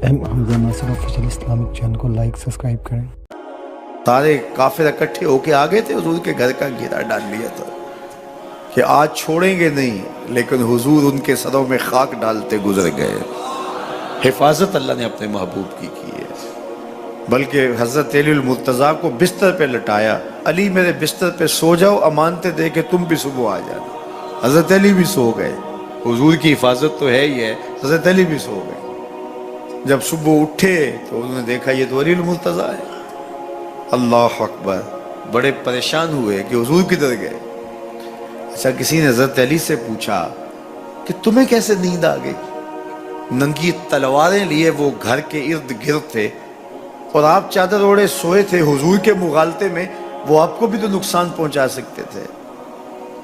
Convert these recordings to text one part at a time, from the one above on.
حمزہ ناصر official Islamic channel کو like subscribe کریں۔ سارے کافر اکٹھے ہو کے آگے تھے، حضور کے گھر کا گھیرا ڈال لیا تھا کہ آج چھوڑیں گے نہیں، لیکن حضور ان کے سروں میں خاک ڈالتے گزر گئے۔ حفاظت اللہ نے اپنے محبوب کی ہے، بلکہ حضرت علی المرتضیٰ کو بستر پہ لٹایا، علی میرے بستر پہ سو جاؤ، امانتیں دے کے تم بھی صبح آ جانا۔ حضرت علی بھی سو گئے، حضور کی حفاظت تو ہے ہی ہے، حضرت علی بھی سو گئے۔ جب صبح اٹھے تو انہوں نے دیکھا یہ تو علی المرتضیٰ ہے۔ اللہ اکبر، بڑے پریشان ہوئے کہ حضور کدھر گئے۔ اچھا، کسی نے حضرت علی سے پوچھا کہ تمہیں کیسے نیند آ گئی؟ ننگی تلواریں لیے وہ گھر کے ارد گرد تھے اور آپ چادر اوڑے سوئے تھے حضور کے مغالطے میں، وہ آپ کو بھی تو نقصان پہنچا سکتے تھے۔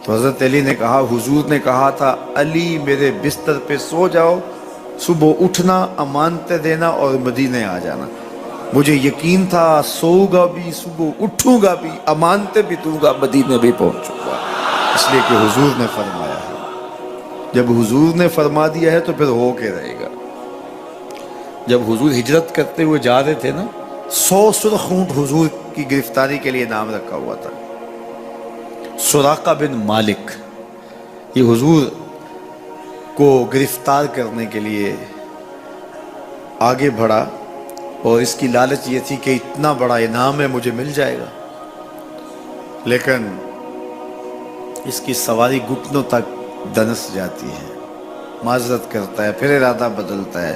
تو حضرت علی نے کہا، حضور نے کہا تھا علی میرے بستر پہ سو جاؤ، صبح اٹھنا، امانتیں دینا اور مدینے آ جانا۔ مجھے یقین تھا سوؤں گا بھی، صبح اٹھوں گا بھی، امانتیں بھی دوں گا، مدینے بھی پہنچوں گا، اس لیے کہ حضور نے فرمایا ہے۔ جب حضور نے فرما دیا ہے تو پھر ہو کے رہے گا۔ جب حضور ہجرت کرتے ہوئے جا رہے تھے نا، 100 سرخ اونٹ حضور کی گرفتاری کے لیے نام رکھا ہوا تھا۔ سراقہ بن مالک یہ حضور کو گرفتار کرنے کے لیے آگے بڑھا اور اس کی لالچ یہ تھی کہ اتنا بڑا انعام ہے، مجھے مل جائے گا، لیکن اس کی سواری گھٹنوں تک دنس جاتی ہے، معذرت کرتا ہے، پھر ارادہ بدلتا ہے،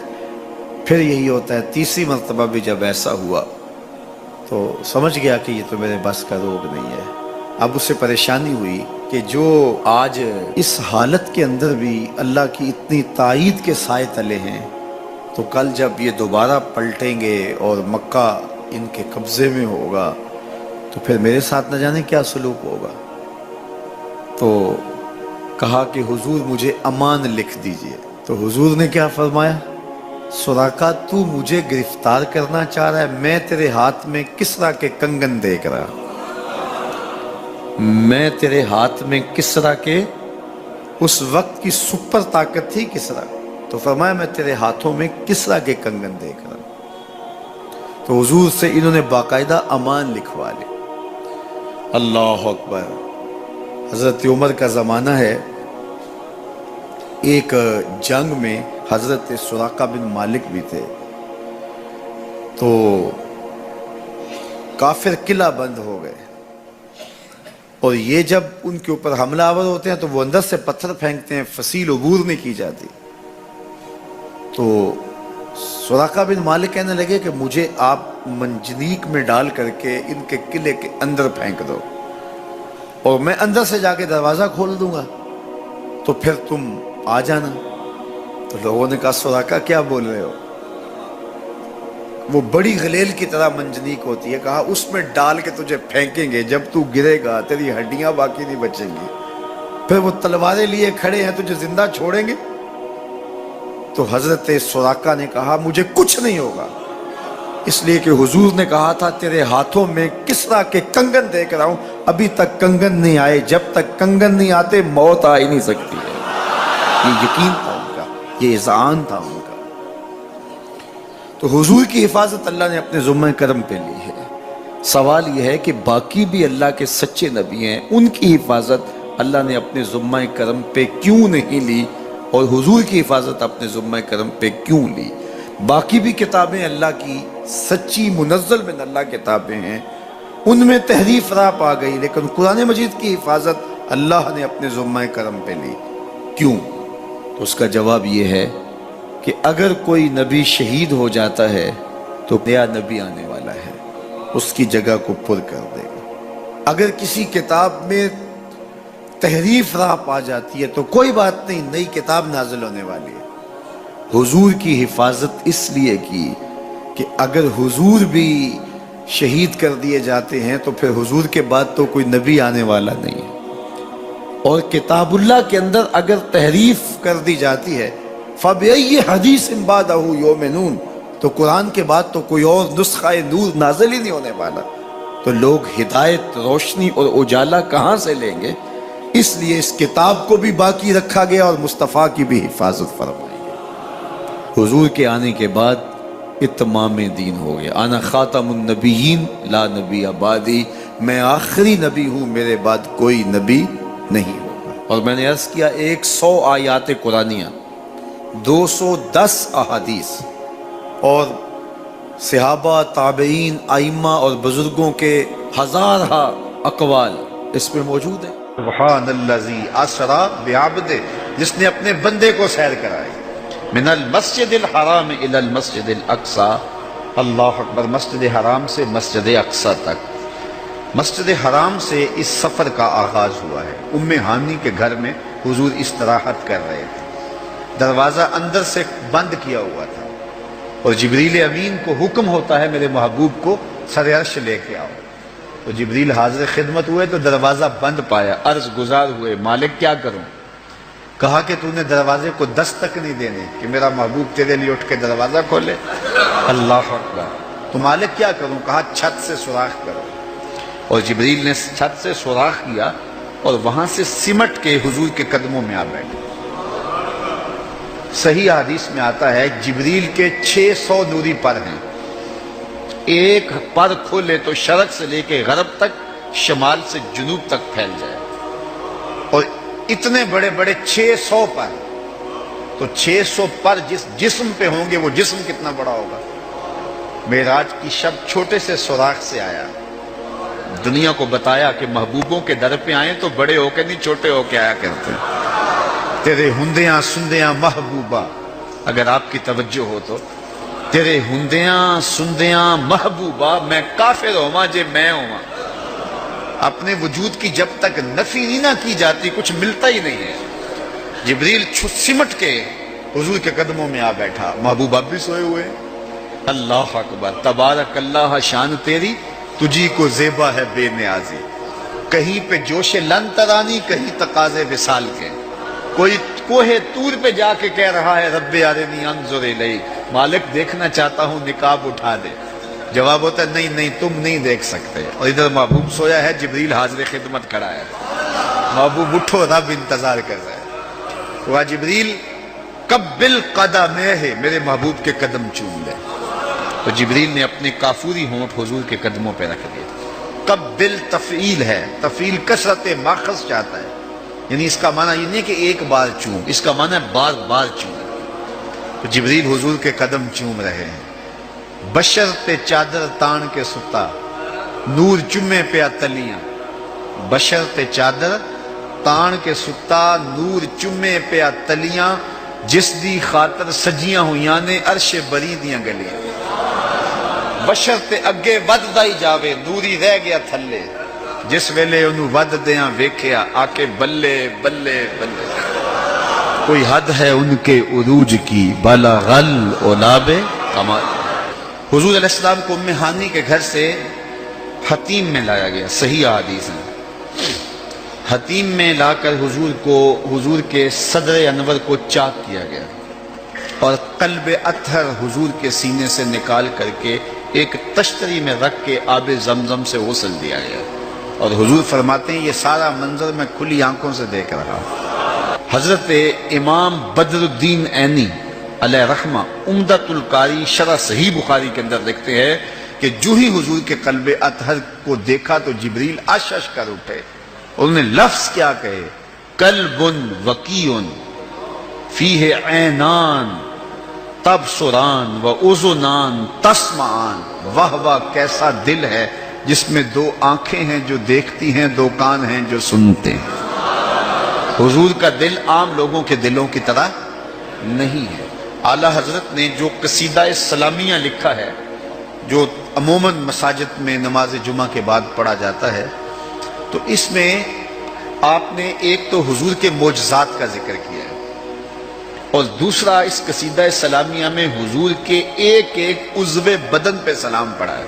پھر یہی ہوتا ہے۔ تیسری مرتبہ بھی جب ایسا ہوا تو سمجھ گیا کہ یہ تو میرے بس کا روگ نہیں ہے۔ اب اسے پریشانی ہوئی کہ جو آج اس حالت کے اندر بھی اللہ کی اتنی تائید کے سائے تلے ہیں، تو کل جب یہ دوبارہ پلٹیں گے اور مکہ ان کے قبضے میں ہوگا تو پھر میرے ساتھ نہ جانے کیا سلوک ہوگا۔ تو کہا کہ حضور مجھے امان لکھ دیجئے۔ تو حضور نے کیا فرمایا، سراقہ تو مجھے گرفتار کرنا چاہ رہا ہے، میں تیرے ہاتھ میں کسریٰ کے کنگن دیکھ رہا، میں تیرے ہاتھ میں کسریٰ کے، اس وقت کی سپر طاقت تھی کسریٰ، تو فرمایا میں تیرے ہاتھوں میں کسریٰ کے کنگن دیکھ رہا ہوں۔ تو حضور سے انہوں نے باقاعدہ امان لکھوا لی۔ اللہ اکبر۔ حضرت عمر کا زمانہ ہے، ایک جنگ میں حضرت سراقہ بن مالک بھی تھے، تو کافر قلعہ بند ہو گئے، اور یہ جب ان کے اوپر حملہ آور ہوتے ہیں تو وہ اندر سے پتھر پھینکتے ہیں، فصیل عبور نہیں کی جاتی۔ تو سراقہ بن مالک کہنے لگے کہ مجھے آپ منجنیق میں ڈال کر کے ان کے قلعے کے اندر پھینک دو اور میں اندر سے جا کے دروازہ کھول دوں گا، تو پھر تم آ جانا۔ تو لوگوں نے کہا سراقہ کیا بول رہے ہو؟ وہ بڑی غلیل کی طرح منجنیق ہوتی ہے، کہا اس میں ڈال کے تجھے پھینکیں گے، جب تو گرے گا تیری ہڈیاں باقی نہیں بچیں گی، پھر وہ تلواریں لیے کھڑے ہیں تجھے زندہ چھوڑیں گے۔ تو حضرت سراقہ نے کہا مجھے کچھ نہیں ہوگا، اس لیے کہ حضور نے کہا تھا تیرے ہاتھوں میں کسریٰ کے کنگن دیکھ رہا ہوں، ابھی تک کنگن نہیں آئے، جب تک کنگن نہیں آتے موت آ ہی نہیں سکتی ہے۔ یہ یقین تھا ان کا، یہ اذعان تھا ان کا۔ تو حضور کی حفاظت اللہ نے اپنے ذمہ کرم پہ لی ہے۔ سوال یہ ہے کہ باقی بھی اللہ کے سچے نبی ہیں، ان کی حفاظت اللہ نے اپنے ذمہ کرم پہ کیوں نہیں لی، اور حضور کی حفاظت اپنے ذمہ کرم پہ کیوں لی؟ باقی بھی کتابیں اللہ کی سچی منزل من اللہ کتابیں ہیں، ان میں تحریف راپ آ گئی، لیکن قرآن مجید کی حفاظت اللہ نے اپنے ذمہ کرم پہ لی۔ کیوں؟ تو اس کا جواب یہ ہے کہ اگر کوئی نبی شہید ہو جاتا ہے تو نیا نبی آنے والا ہے، اس کی جگہ کو پر کر دے گا۔ اگر کسی کتاب میں تحریف راپ آ جاتی ہے تو کوئی بات نہیں، نئی کتاب نازل ہونے والی ہے۔ حضور کی حفاظت اس لیے کی کہ اگر حضور بھی شہید کر دیے جاتے ہیں تو پھر حضور کے بعد تو کوئی نبی آنے والا نہیں ہے، اور کتاب اللہ کے اندر اگر تحریف کر دی جاتی ہے فَبِأَيِّ حَدِيثٍ بَعْدَهُ يُؤْمِنُونَ، تو قرآن کے بعد تو کوئی اور نسخہ نور نازل ہی نہیں ہونے والا، تو لوگ ہدایت، روشنی اور اجالا کہاں سے لیں گے؟ اس لیے اس کتاب کو بھی باقی رکھا گیا اور مصطفیٰ کی بھی حفاظت فرمائی گئی۔ حضور کے آنے کے بعد اتمام دین ہو گیا. انا خاتم النبیین لا نبی بعدی، میں آخری نبی ہوں، میرے بعد کوئی نبی نہیں ہوگا. اور میں نے عرض کیا 100 آیات قرآنیہ، 210 احادیث اور صحابہ، تابعین، ائمہ اور بزرگوں کے ہزارہ اقوال اس میں موجود ہیں. سبحان الذی اسری بعبدہ، جس نے اپنے بندے کو سیر کرائی من المسجد الحرام الی المسجد الاقصی. اللہ اکبر. مسجد حرام سے مسجد اقصی تک. مسجد حرام سے اس سفر کا آغاز ہوا ہے. ام ہانی کے گھر میں حضور استراحت کر رہے تھے، دروازہ اندر سے بند کیا ہوا تھا، اور جبریل امین کو حکم ہوتا ہے میرے محبوب کو سر عرش لے کے آؤ. تو جبریل حاضر خدمت ہوئے تو دروازہ بند پایا. عرض گزار ہوئے مالک کیا کروں؟ کہا کہ تو نے دروازے کو دستک نہیں دینے کہ میرا محبوب تیرے لیے اٹھ کے دروازہ کھولے. اللہ اکبر. تو مالک کیا کروں؟ کہا چھت سے سوراخ کرو. اور جبریل نے چھت سے سوراخ کیا اور وہاں سے سمٹ کے حضور کے قدموں میں آ بیٹھے. صحیح حدیث میں آتا ہے جبریل کے 600 نوری پر ہیں. ایک پر کھولے تو شرق سے لے کے غرب تک، شمال سے جنوب تک پھیل جائے. اور اتنے بڑے بڑے 600 پر، تو 600 پر جس جسم پہ ہوں گے وہ جسم کتنا بڑا ہوگا. معراج کی شب چھوٹے سے سوراخ سے آیا، دنیا کو بتایا کہ محبوبوں کے در پہ آئیں تو بڑے ہو کے نہیں چھوٹے ہو کے آیا کرتے ہیں. تیرے ہندیاں سندیاں محبوبہ، اگر آپ کی توجہ ہو تو تیرے ہندیاں سندیاں محبوبہ، میں کافر ہوا جے میں ہوا. اپنے وجود کی جب تک نفی نہیں نہ کی جاتی کچھ ملتا ہی نہیں ہے. جبریل سمٹ کے حضور کے قدموں میں آ بیٹھا. محبوب اب بھی سوئے ہوئے. اللہ اکبر. تبارک اللہ شان تیری، تجھی کو زیبا ہے بے نیازی. کہیں پہ جوش لن ترانی، کہیں تقاضے وصال کے. کوئی کوہ طور پہ جا کے کہہ رہا ہے رب ارنی انظر الیک، مالک دیکھنا چاہتا ہوں نقاب اٹھا دے. جواب ہوتا ہے نہیں نہیں تم نہیں دیکھ سکتے. اور ادھر محبوب سویا ہے، جبریل حاضر خدمت کھڑا ہے. محبوب اٹھو، رب انتظار کر رہا ہے. وہ جبریل قبل قدمہ، میرے محبوب کے قدم چوم لے. تو جبریل نے اپنے کافوری ہونٹ حضور کے قدموں پہ رکھ دیے. قبل تفعیل ہے، تفعیل کثرت ماخذ چاہتا ہے، یعنی اس کا معنی یہ نہیں کہ ایک بار چوم، اس کا معنی ہے بار بار چوم. تو جبریل حضور کے قدم چوم رہے ہیں. بشرط چادر تان کے ستا، نور چمے پہ تلیاں. بشرط چادر تان کے ستا، نور چمے پہ تلیاں. جس دی خاطر سجیاں ہویاں نے عرش بری دیاں گلیاں. بشرط اگے ود دا ہی جاوے، نوری رہ گیا تھلے. جس ویلے انہوں ود دیاں ویکھیا، آکے بلے بلے بلے. کوئی حد ہے ان کے عروج کی، بالا غل اولاب کمال. حضور علیہ السلام کو ام ہانی کے گھر سے حتیم میں لایا گیا. صحیح حدیث ہے. حتیم میں لا کر حضور کے صدر انور کو چاک کیا گیا، اور قلب اطہر حضور کے سینے سے نکال کر کے ایک تشتری میں رکھ کے آب زمزم سے غسل دیا گیا. اور حضور فرماتے ہیں یہ سارا منظر میں کھلی آنکھوں سے دیکھ رہا ہوں. حضرت امام بدر الدین عینی علیہ رحمہ عمدۃ القاری شرح صحیح بخاری کے اندر لکھتے ہیں کہ جو ہی حضور کے قلب اطہر کو دیکھا تو جبریل اشش کر اٹھے. انہوں نے لفظ کیا کہے، قلب وقیع فیہ عینان تبصران و اذنان تسمعان. واہ واہ کیسا دل ہے جس میں 2 آنکھیں ہیں جو دیکھتی ہیں، 2 کان ہیں جو سنتے ہیں. حضور کا دل عام لوگوں کے دلوں کی طرح نہیں ہے. اعلیٰ حضرت نے جو قصیدہ سلامیہ لکھا ہے، جو عموماً مساجد میں نماز جمعہ کے بعد پڑھا جاتا ہے، تو اس میں آپ نے ایک تو حضور کے معجزات کا ذکر کیا ہے، اور دوسرا اس قصیدہ سلامیہ میں حضور کے ایک ایک عضو بدن پہ سلام پڑھا ہے.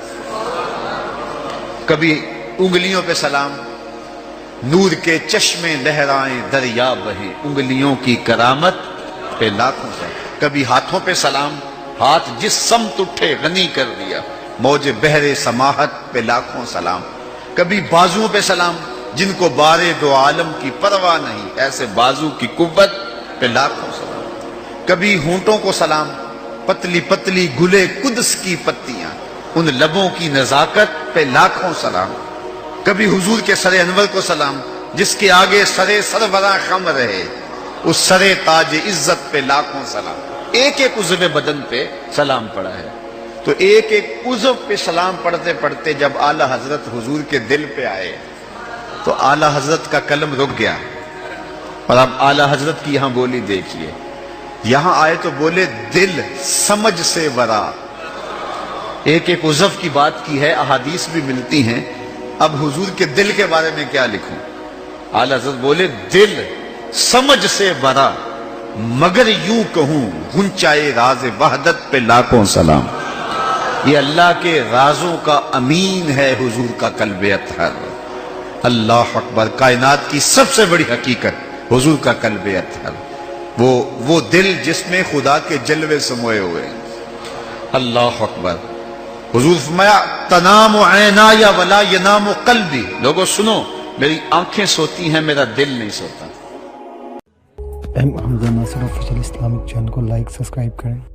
کبھی انگلیوں پہ سلام، نور کے چشمے لہرائیں دریا بہیں، انگلیوں کی کرامت پہ لاکھوں سے. کبھی ہاتھوں پہ سلام، ہاتھ جس سمت اٹھے غنی کر دیا، موج بحر سماحت پہ لاکھوں سلام. کبھی بازوؤں پہ سلام، جن کو بارے 2 عالم کی پرواہ نہیں، ایسے بازو کی قوت پہ لاکھوں سلام. کبھی ہونٹوں کو سلام، پتلی پتلی گلے قدس کی پتیاں، ان لبوں کی نزاکت پہ لاکھوں سلام، کبھی حضور کے سر انور کو سلام جس کے آگے سرے سربراہ خم رہے، اس سرے تاج عزت پہ لاکھوں سلام۔ ایک ایک عضو بدن پہ سلام پڑا ہے، تو ایک ایک عضو پہ سلام پڑھتے پڑھتے جب اعلی حضرت حضور کے دل پہ آئے تو اعلی حضرت کا قلم رک گیا۔ اور اب اعلی حضرت کی یہاں بولی دیکھیے، یہاں آئے تو بولے دل سمجھ سے ورا، ایک ایک عضو کی بات کی ہے، احادیث بھی ملتی ہیں، اب حضور کے دل کے بارے میں کیا لکھوں؟ اعلی حضرت بولے دل سمجھ سے ورا، مگر یوں کہوں گنچائے راز وحدت پہ لاکھوں سلام۔ یہ اللہ کے رازوں کا امین ہے حضور کا قلب اطہر۔ اللہ اکبر، کائنات کی سب سے بڑی حقیقت حضور کا قلب اطہر، وہ دل جس میں خدا کے جلوے سموئے ہوئے۔ اللہ اکبر۔ حضور فرمایا تنام عینایا ولا ینام قلبی، لوگوں سنو، میری آنکھیں سوتی ہیں، میرا دل نہیں سوتا۔ حمزہ ناصر آفیشیل اسلامک چینل کو لائک سبسکرائب کریں۔